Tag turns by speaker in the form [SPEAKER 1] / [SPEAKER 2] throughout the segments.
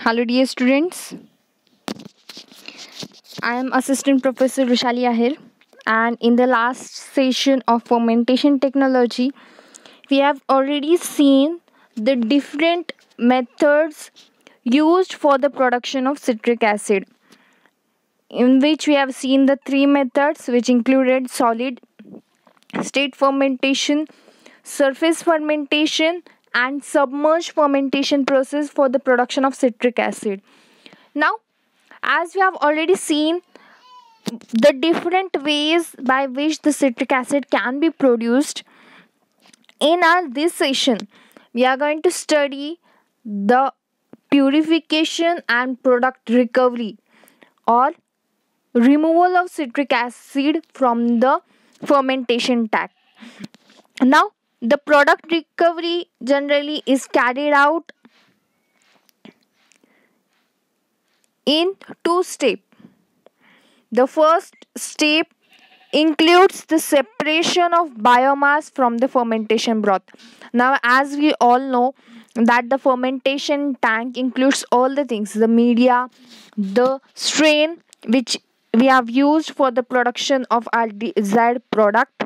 [SPEAKER 1] Hello, dear students. I am Assistant Professor Rushali Ahir, and in the last session of fermentation technology, we have already seen the different methods used for the production of citric acid, in which we have seen the three methods, which included solid state fermentation, surface fermentation, and submerged fermentation process for the production of citric acid. Now, as we have already seen the different ways by which the citric acid can be produced, in our this session we are going to study the purification and product recovery or removal of citric acid from the fermentation tank. Now, the product recovery generally is carried out in two steps. The first step includes the separation of biomass from the fermentation broth. Now, as we all know, that the fermentation tank includes all the things, the media, the strain which we have used for the production of our desired product,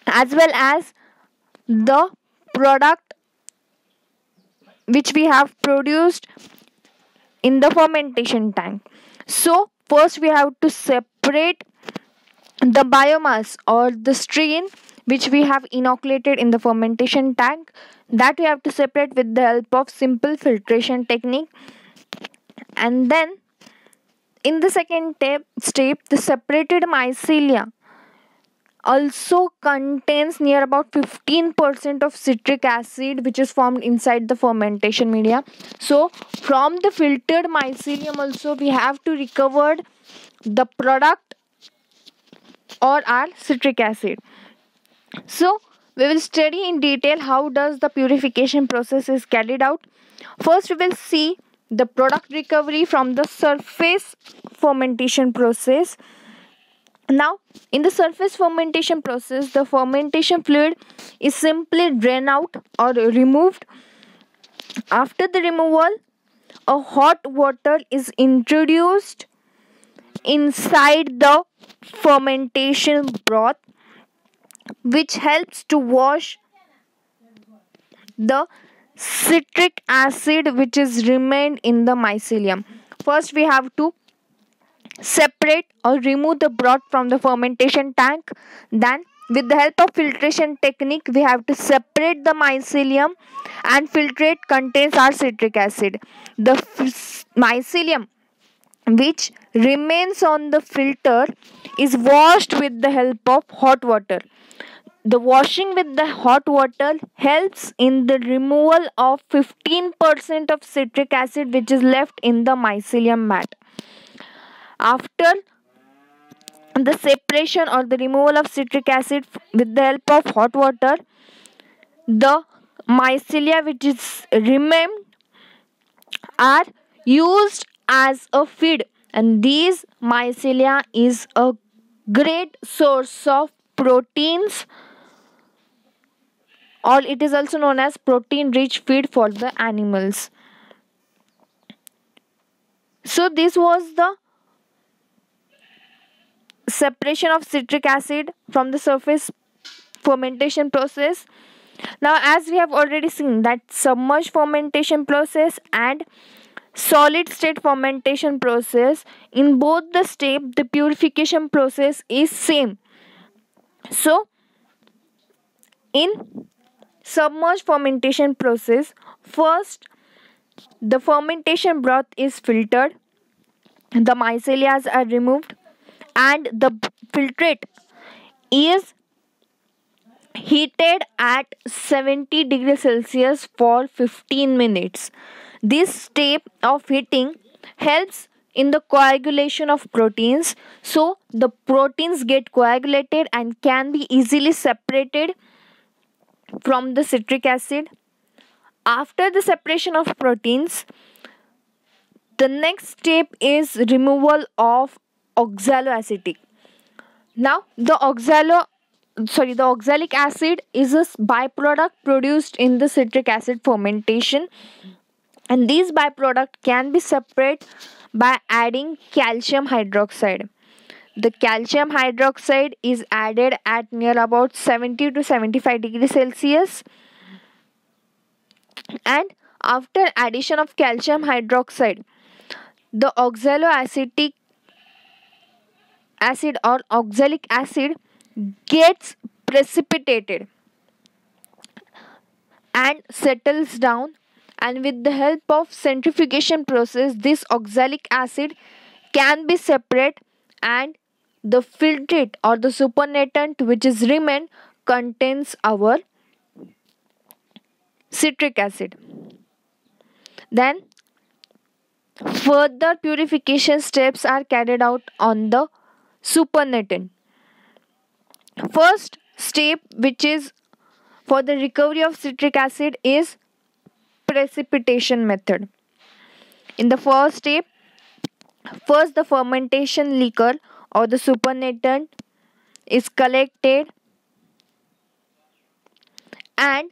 [SPEAKER 1] as well as the product which we have produced in the fermentation tank. So, first we have to separate the biomass or the strain which we have inoculated in the fermentation tank, that we have to separate with the help of simple filtration technique. And then in the second step, the separated mycelia also contains near about 15% of citric acid which is formed inside the fermentation media. So from the filtered mycelium also we have to recover the product or our citric acid. So we will study in detail how does the purification process is carried out. First we will see the product recovery from the surface fermentation process. Now, in the surface fermentation process, the fermentation fluid is simply drained out or removed. After the removal, a hot water is introduced inside the fermentation broth, which helps to wash the citric acid which is remained in the mycelium. First, we have to separate or remove the broth from the fermentation tank. Then with the help of filtration technique we have to separate the mycelium, and filtrate contains our citric acid. The mycelium which remains on the filter is washed with the help of hot water. The washing with the hot water helps in the removal of 15% of citric acid which is left in the mycelium mat. After the separation or the removal of citric acid with the help of hot water, the mycelia which is remained are used as a feed, and these mycelia is a great source of proteins, or it is also known as protein rich feed for the animals. So this was the separation of citric acid from the surface fermentation process. Now, as we have already seen that submerged fermentation process and solid state fermentation process, in both the step the purification process is same. So in submerged fermentation process, first the fermentation broth is filtered, the mycelias are removed, and the filtrate is heated at 70 degrees Celsius for 15 minutes. This step of heating helps in the coagulation of proteins, so the proteins get coagulated and can be easily separated from the citric acid. After the separation of proteins, the next step is removal of oxaloacetic. Now, the oxalic acid is a byproduct produced in the citric acid fermentation. and these byproduct can be separate by adding calcium hydroxide. The calcium hydroxide is added at near about 70 to 75 degrees Celsius, and after addition of calcium hydroxide, the oxaloacetic acid or oxalic acid gets precipitated and settles down, and with the help of centrifugation process this oxalic acid can be separate, and the filtrate or the supernatant which is remain contains our citric acid. Then further purification steps are carried out on the supernatant. First step, which is for the recovery of citric acid, is precipitation method. In the first step, first the fermentation liquor or the supernatant is collected, and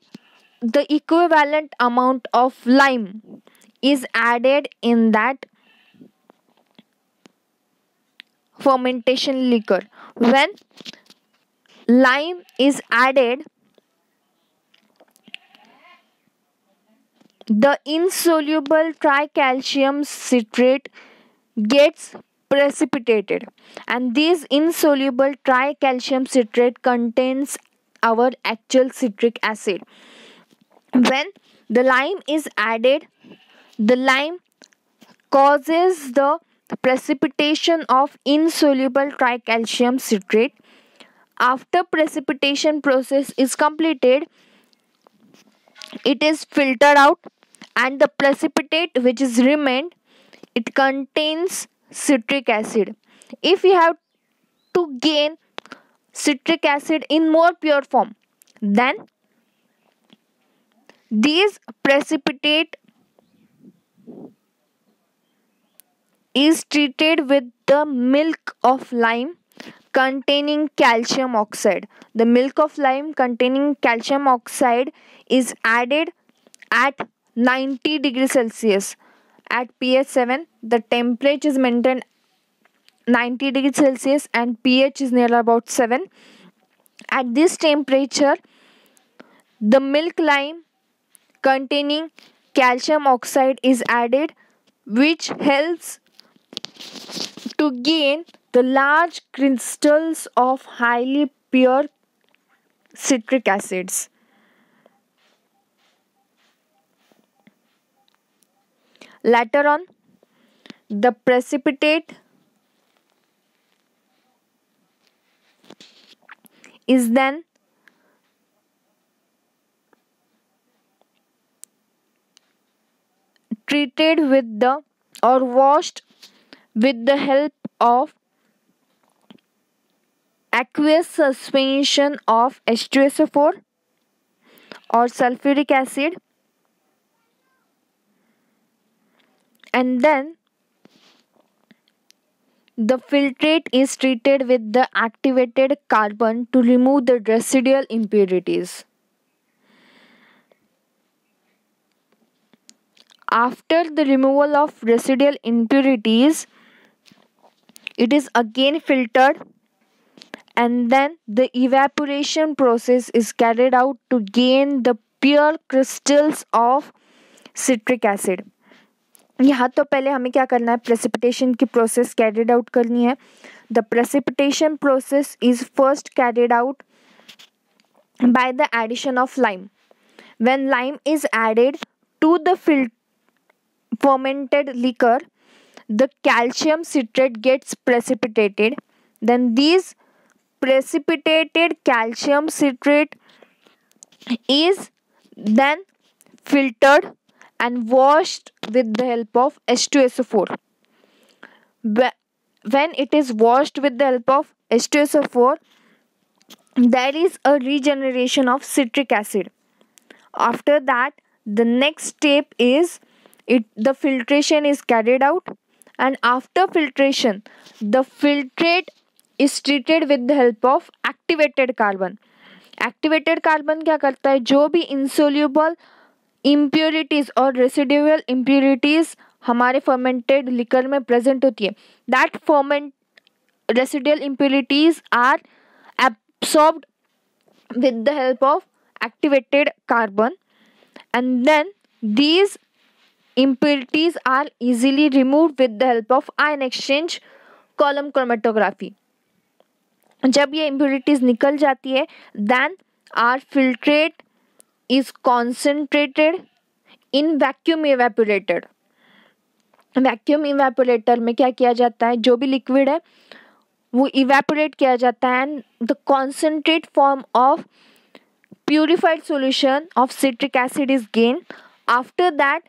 [SPEAKER 1] the equivalent amount of lime is added in that fermentation liquor. When lime is added, the insoluble tricalcium citrate gets precipitated, and this insoluble tricalcium citrate contains our actual citric acid. When the lime is added, the lime causes the precipitation of insoluble tricalcium citrate. After precipitation process is completed, it is filtered out, and the precipitate which is remained, it contains citric acid. If we have to gain citric acid in more pure form, then these precipitate is treated with the milk of lime containing calcium oxide. The milk of lime containing calcium oxide is added at 90 degrees Celsius. At pH 7, the temperature is maintained 90 degrees Celsius and pH is near about 7. At this temperature, the milk lime containing calcium oxide is added, which helps to gain the large crystals of highly pure citric acids. Later on, the precipitate is then treated with the or washed with the help of aqueous suspension of H2SO4 or sulfuric acid, and then the filtrate is treated with the activated carbon to remove the residual impurities. After the removal of residual impurities, it is again filtered, and then the evaporation process is carried out to gain the pure crystals of citric acid. यहाँ तो पहले हमें क्या करना है, precipitation की process carried out करनी है. The precipitation process is first carried out by the addition of lime. When lime is added to the fermented liquor, the calcium citrate gets precipitated. Then these precipitated calcium citrate is then filtered and washed with the help of H2SO4. When it is washed with the help of H2SO4, there is a regeneration of citric acid. After that, the next step is the filtration is carried out, and after filtration, the filtrate is treated with the help of activated carbon. Activated carbon क्या करता है, जो भी insoluble impurities और residual impurities हमारे fermented liquor में present होती है. That residual impurities are absorbed with the help of activated carbon, and then these impurities are easily removed with the help of ion exchange column chromatography. जब ये impurities निकल जाती है, then our filtrate is concentrated in vacuum evaporator. Vacuum evaporator में क्या किया जाता है, जो भी लिक्विड है वो इवेपोरेट किया जाता है and the concentrate form of purified solution of citric acid is gain. After that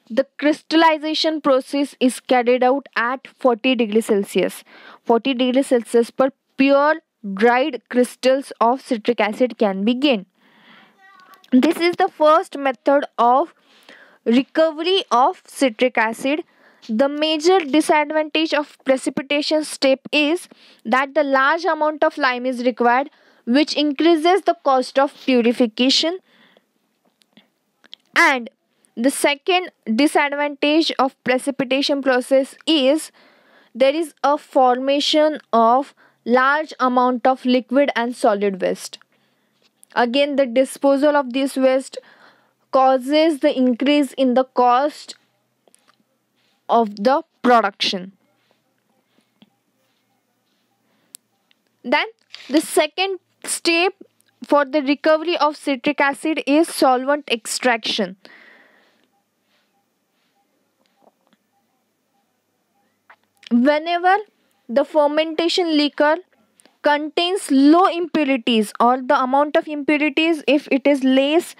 [SPEAKER 1] the crystallization process is carried out at 40 degrees Celsius. 40 degrees Celsius पर pure dried crystals of citric acid can be gained. This is the first method of recovery of citric acid. The major disadvantage of precipitation step is that the large amount of lime is required, which increases the cost of purification. And the second disadvantage of precipitation process is there is a formation of large amount of liquid and solid waste. Again, the disposal of this waste causes the increase in the cost of the production. Then the second step for the recovery of citric acid is solvent extraction. Whenever the fermentation liquor contains low impurities or the amount of impurities if it is less,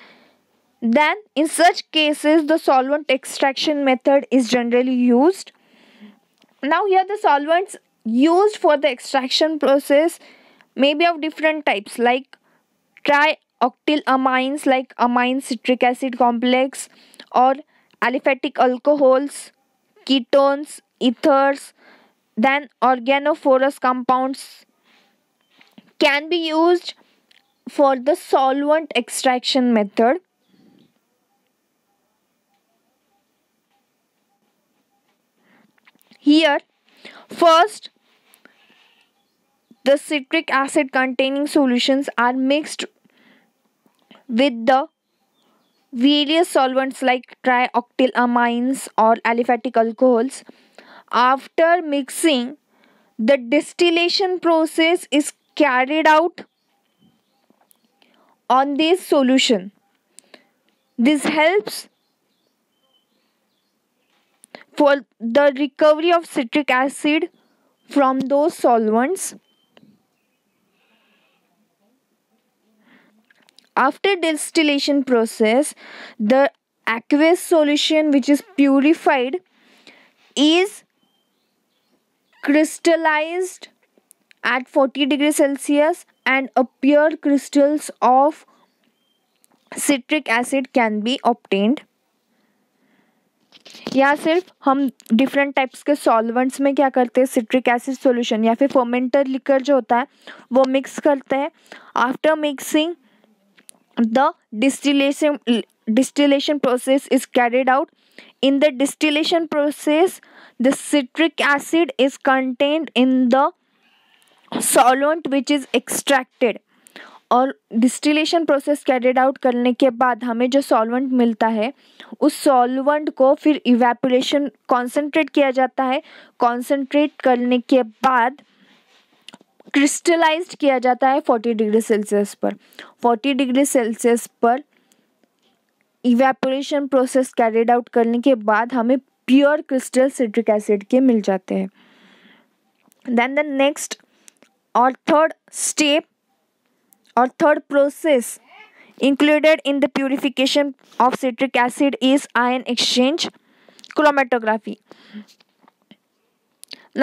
[SPEAKER 1] then in such cases the solvent extraction method is generally used. Now here the solvents used for the extraction process may be of different types like trioctylamines like amine citric acid complex or aliphatic alcohols, ketones, ethers, then organophorous compounds can be used for the solvent extraction method. Here, first, the citric acid containing solutions are mixed with the various solvents like trioctylamines or aliphatic alcohols. After mixing, the distillation process is carried out on this solution. This helps for the recovery of citric acid from those solvents. After distillation process, the aqueous solution which is purified is crystallized at 40 degrees Celsius and a pure crystals of citric acid can be obtained. यहाँ सिर्फ हम different types के solvents में क्या करते हैं, citric acid solution या फिर फर्मेंटर लिकर जो होता है वो मिक्स करते हैं. After mixing the distillation process is carried out. In the distillation process, the citric acid is contained in the solvent which is extracted. और डिस्टिलेशन प्रोसेस कैरिड आउट करने के बाद हमें जो सॉल्वेंट मिलता है उस सॉल्वेंट को फिर इवेपोरेशन कॉन्सेंट्रेट किया जाता है. कॉन्सेंट्रेट करने के बाद क्रिस्टलाइज्ड किया जाता है 40 डिग्री सेल्सियस पर. 40 डिग्री सेल्सियस पर इवेपोरेशन प्रोसेस कैरिड आउट करने के बाद हमें प्योर क्रिस्टल सिट्रिक एसिड के मिल जाते हैं. देन द नेक्स्ट और third step or third process included in the purification of citric acid is ion exchange chromatography.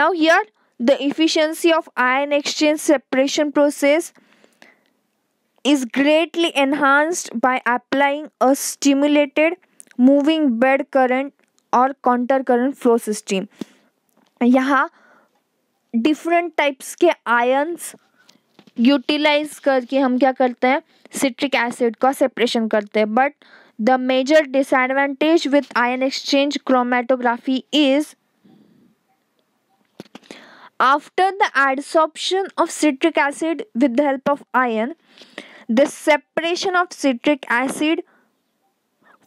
[SPEAKER 1] Now here the efficiency of ion exchange separation process is greatly enhanced by applying a stimulated moving bed current or counter current flow system. यहाँ different types के ions utilise करके हम क्या करते हैं, citric acid का separation करते हैं. But The major disadvantage with ion exchange chromatography is after the adsorption of citric acid with the help of ion, the separation of citric acid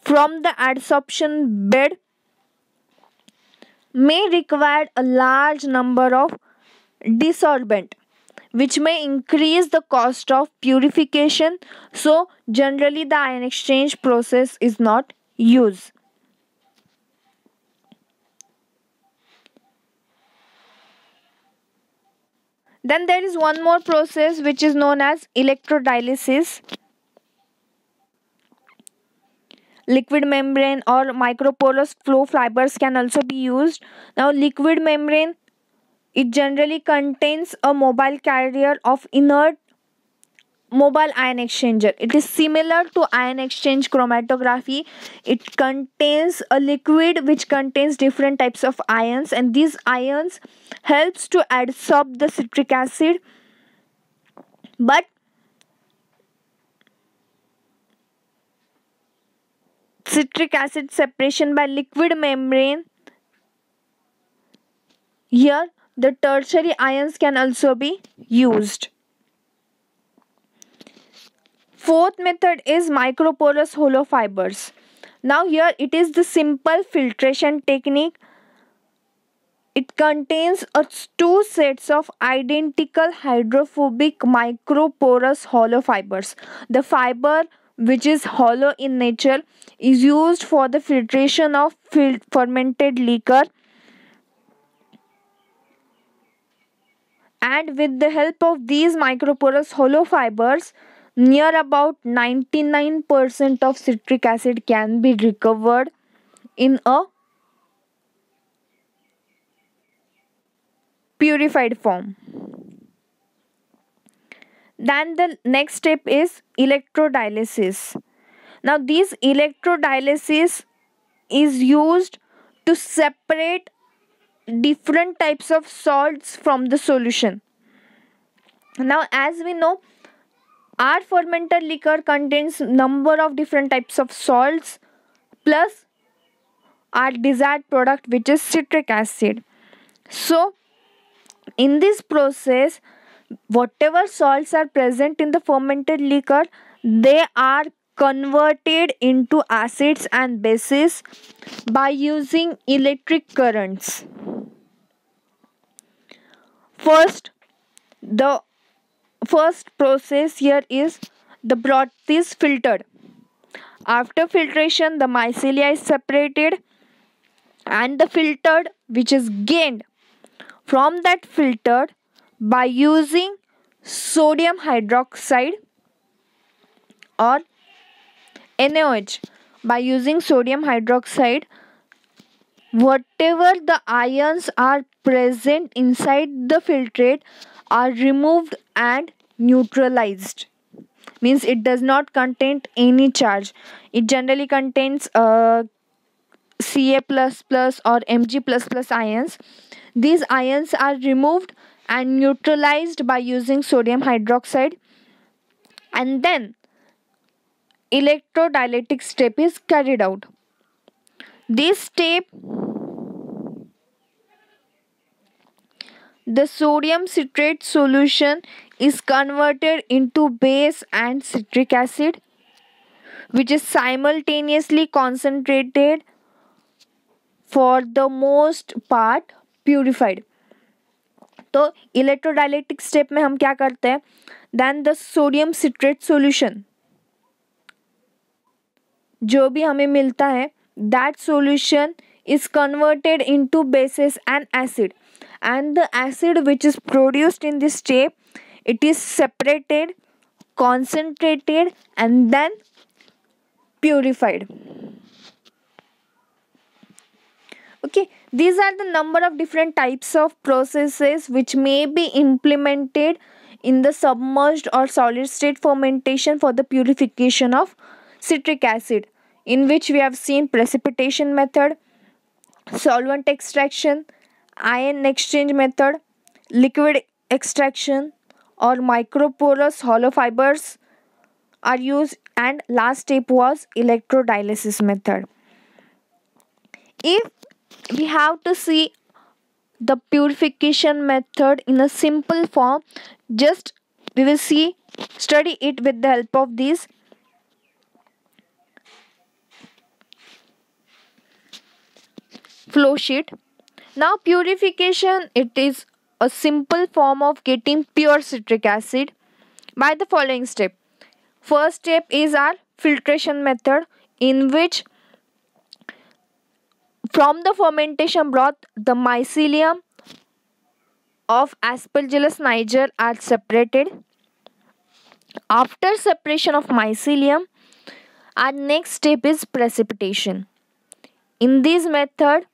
[SPEAKER 1] from the adsorption bed may require a large number of desorbent, which may increase the cost of purification. So generally the ion exchange process is not used. Then there is one more process which is known as electrodialysis. Liquid membrane or microporous flow fibers can also be used. Now liquid membrane, it generally contains a mobile carrier of inert mobile ion exchanger. It is similar to ion exchange chromatography. It contains a liquid which contains different types of ions, and these ions helps to adsorb the citric acid. But citric acid separation by liquid membrane, here the tertiary ions can also be used. Fourth method is microporous hollow fibers. Now here it is the simple filtration technique. It contains two sets of identical hydrophobic microporous hollow fibers. The fiber which is hollow in nature is used for the filtration of fermented liquor, and with the help of these microporous hollow fibers, near about 99% of citric acid can be recovered in a purified form. Then the next step is electrodialysis. Now this electrodialysis is used to separate different types of salts from the solution. Now as we know, our fermented liquor contains number of different types of salts plus our desired product which is citric acid. So in this process, whatever salts are present in the fermented liquor, they are converted into acids and bases by using electric currents. The first process here is the broth is filtered. After filtration, the mycelia is separated and the filtered which is gained from that filtered by using sodium hydroxide or NaOH. By using sodium hydroxide, whatever the ions are present inside the filtrate are removed and neutralized. Means it does not contain any charge. It generally contains Ca++ or Mg++ ions. These ions are removed and neutralized by using sodium hydroxide, and then electrodialytic step is carried out. This step, the sodium citrate solution is converted into base and citric acid, which is simultaneously concentrated, for the most part purified. तो इलेक्ट्रोडायलेक्टिक step में हम क्या करते हैं, then the sodium citrate solution जो भी हमें मिलता है, that solution is converted into bases and acid, and the acid which is produced in this step, it is separated, concentrated and then purified. Okay, these are the number of different types of processes which may be implemented in the submerged or solid state fermentation for the purification of citric acid, in which we have seen precipitation method, solvent extraction, ion exchange method, liquid extraction, or microporous hollow fibers are used, and last step was electrodialysis method. If we have to see the purification method in a simple form, just we will see study it with the help of this flow sheet. Now purification, it is a simple form of getting pure citric acid by the following step. First step is our filtration method, in which from the fermentation broth the mycelium of Aspergillus niger are separated. After separation of mycelium, our next step is precipitation. In this method,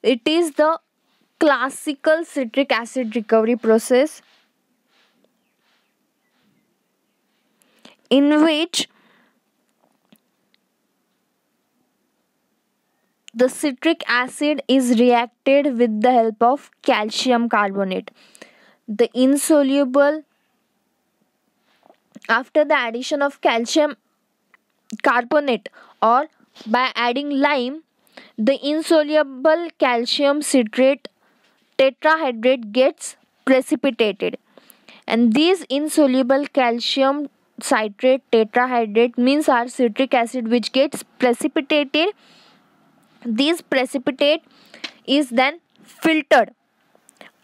[SPEAKER 1] it is the classical citric acid recovery process, in which the citric acid is reacted with the help of calcium carbonate. The insoluble, after the addition of calcium carbonate or by adding lime, the insoluble calcium citrate tetrahydrate gets precipitated, and this insoluble calcium citrate tetrahydrate means our citric acid which gets precipitated. This precipitate is then filtered.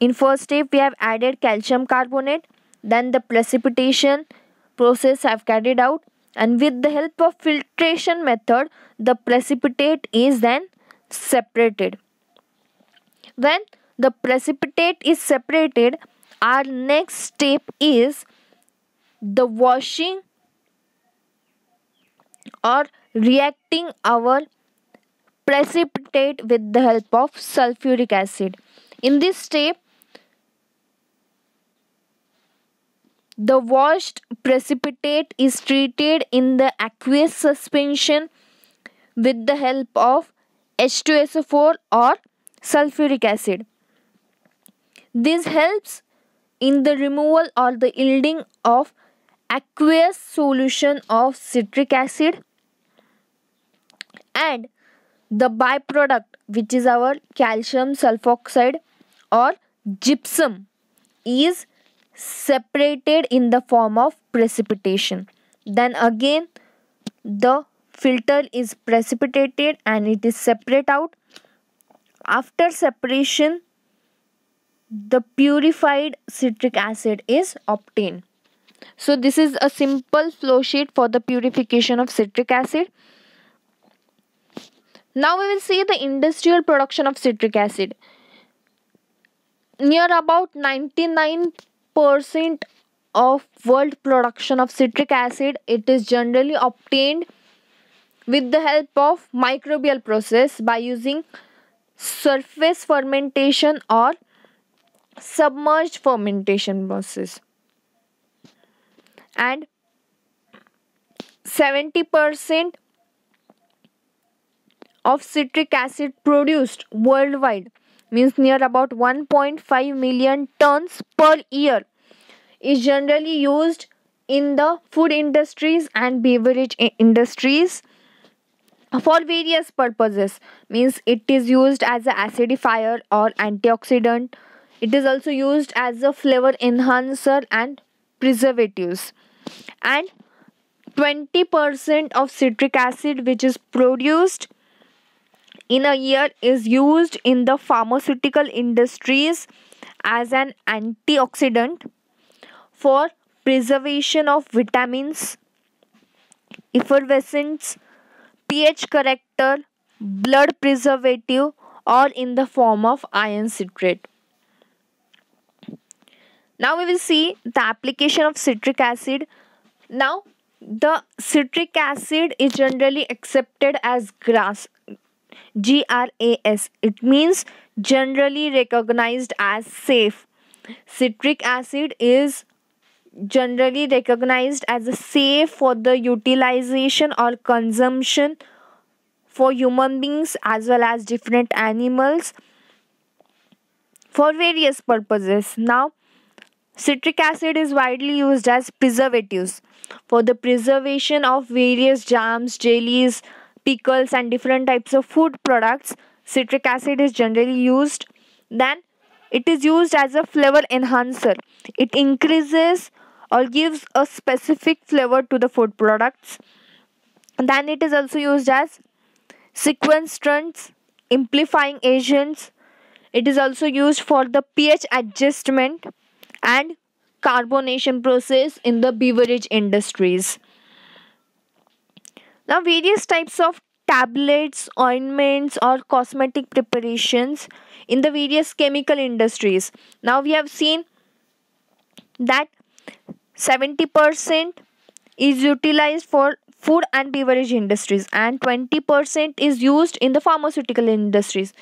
[SPEAKER 1] In first step we have added calcium carbonate, then the precipitation process have carried out, and with the help of filtration method the precipitate is then separated. When the precipitate is separated, our next step is the washing or reacting our precipitate with the help of sulfuric acid. In this step, the washed precipitate is treated in the aqueous suspension with the help of H2SO4 or sulfuric acid. This helps in the removal or the yielding of aqueous solution of citric acid, and the byproduct, which is our calcium sulfoxide or gypsum, is separated in the form of precipitation. Then again the filter is precipitated and it is separate out. After separation, the purified citric acid is obtained. So this is a simple flow sheet for the purification of citric acid. Now we will see the industrial production of citric acid. Near about 99% of world production of citric acid, it is generally obtained with the help of microbial process by using surface fermentation or submerged fermentation process. And 70% of citric acid produced worldwide, means near about 1.5 million tons per year, is generally used in the food industries and beverage industries for various purposes. Means it is used as an acidifier or antioxidant. It is also used as a flavor enhancer and preservatives. And 20% of citric acid which is produced in a year is used in the pharmaceutical industries as an antioxidant, for preservation of vitamins, effervescence, pH corrector, blood preservative, or in the form of iron citrate. Now we will see the application of citric acid. Now the citric acid is generally accepted as GRAS. GRAS. It means generally recognized as safe. Citric acid is generally recognized as a safe for the utilization or consumption for human beings as well as different animals for various purposes. Now Citric acid is widely used as preservatives for the preservation of various jams, jellies, pickles, and different types of food products. Citric acid is generally used. Then it is used as a flavor enhancer. It increases or gives a specific flavor to the food products. Then it is also used as sequestrants, amplifying agents. It is also used for the pH adjustment and carbonation process in the beverage industries. Now, various types of tablets, ointments, or cosmetic preparations in the various chemical industries. Now, we have seen that 70% is utilized for food and beverage industries, and 20% is used in the pharmaceutical industries,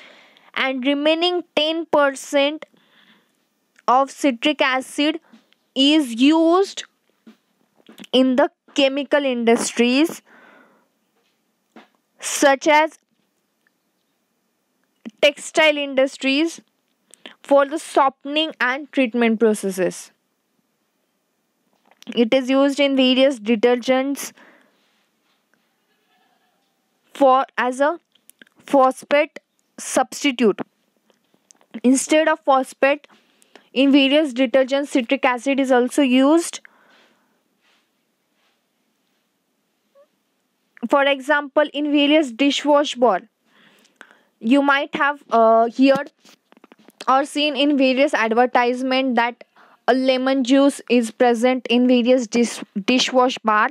[SPEAKER 1] and remaining 10% of citric acid is used in the chemical industries such as textile industries for the softening and treatment processes. It is used in various detergents for as a phosphate substitute. Instead of phosphate, in various detergents, citric acid is also used. For example, in various dishwash ball, you might have heard or seen in various advertisement that a lemon juice is present in various dishwash bar.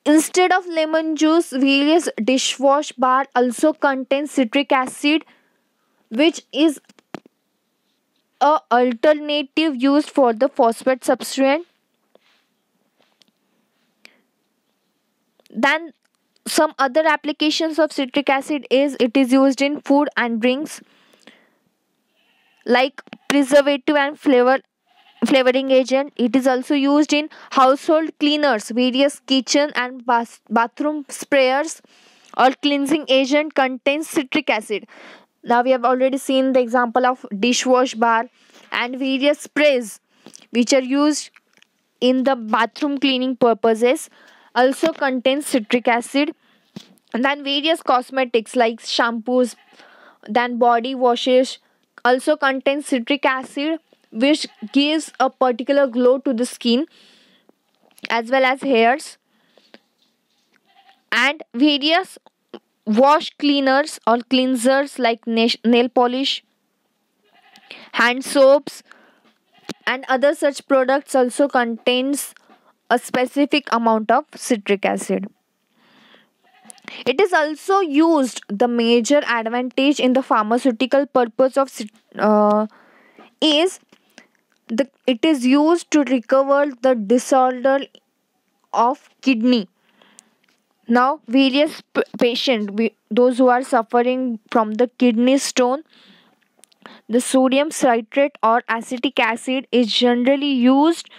[SPEAKER 1] Instead of lemon juice, various dishwash bar also contain citric acid, which is a alternative used for the phosphate substrate. Then some other applications of citric acid is it is used in food and drinks like preservative and flavoring agent. It is also used in household cleaners, various kitchen and bathroom sprayers or cleansing agent contains citric acid. Now we have already seen the example of dishwash bar, and various sprays which are used in the bathroom cleaning purposes also contain citric acid. And then various cosmetics like shampoos, then body washes also contain citric acid, which gives a particular glow to the skin as well as hairs. And various wash cleaners or cleansers like nail polish, hand soaps, and other such products also contains a specific amount of citric acid. It is also used. The major advantage in the pharmaceutical purpose of is it is used to recover the disorder of kidney. Now, various those who are suffering from the kidney stone, the sodium citrate or acetic acid is generally used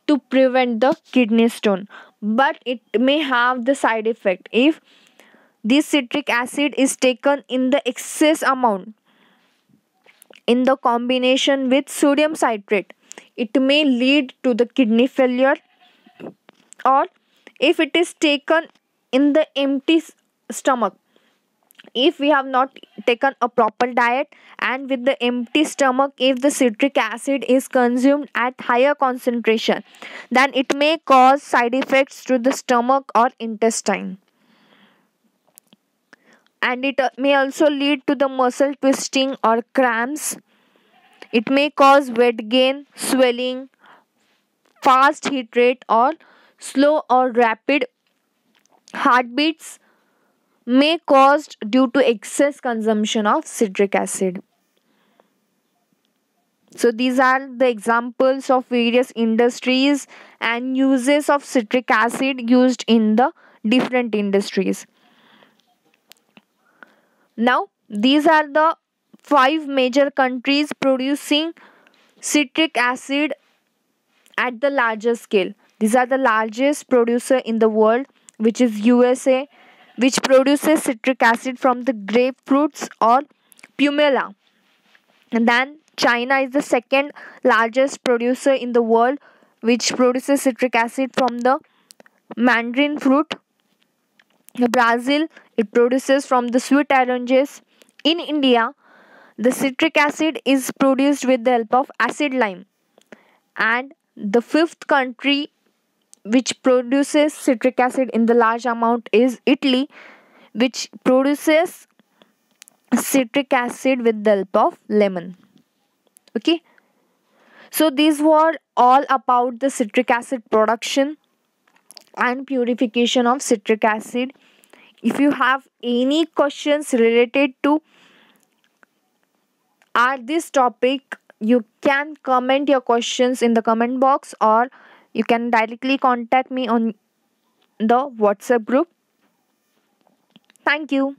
[SPEAKER 1] to prevent the kidney stone, but it may have the side effect if this citric acid is taken in the excess amount in the combination with sodium citrate. It may lead to the kidney failure, or if it is taken in the empty stomach, if we have not taken a proper diet and with the empty stomach, if the citric acid is consumed at higher concentration, then it may cause side effects to the stomach or intestine, and it may also lead to the muscle twisting or cramps. It may cause weight gain, swelling, fast heat rate, or slow or rapid heartbeats may caused due to excess consumption of citric acid. So these are the examples of various industries and uses of citric acid used in the different industries. Now, these are the five major countries producing citric acid at the larger scale. These are the largest producer in the world, which is USA, which produces citric acid from the grapefruits or pumela. And then China is the second largest producer in the world, which produces citric acid from the mandarin fruit. Brazil, it produces from the sweet oranges. In India, the citric acid is produced with the help of acid lime. And the fifth country which produces citric acid in the large amount is Italy, which produces citric acid with the help of lemon. Okay, so these were all about the citric acid production and purification of citric acid. If you have any questions related to this topic, you can comment your questions in the comment box, or you can directly contact me on the WhatsApp group. Thank you.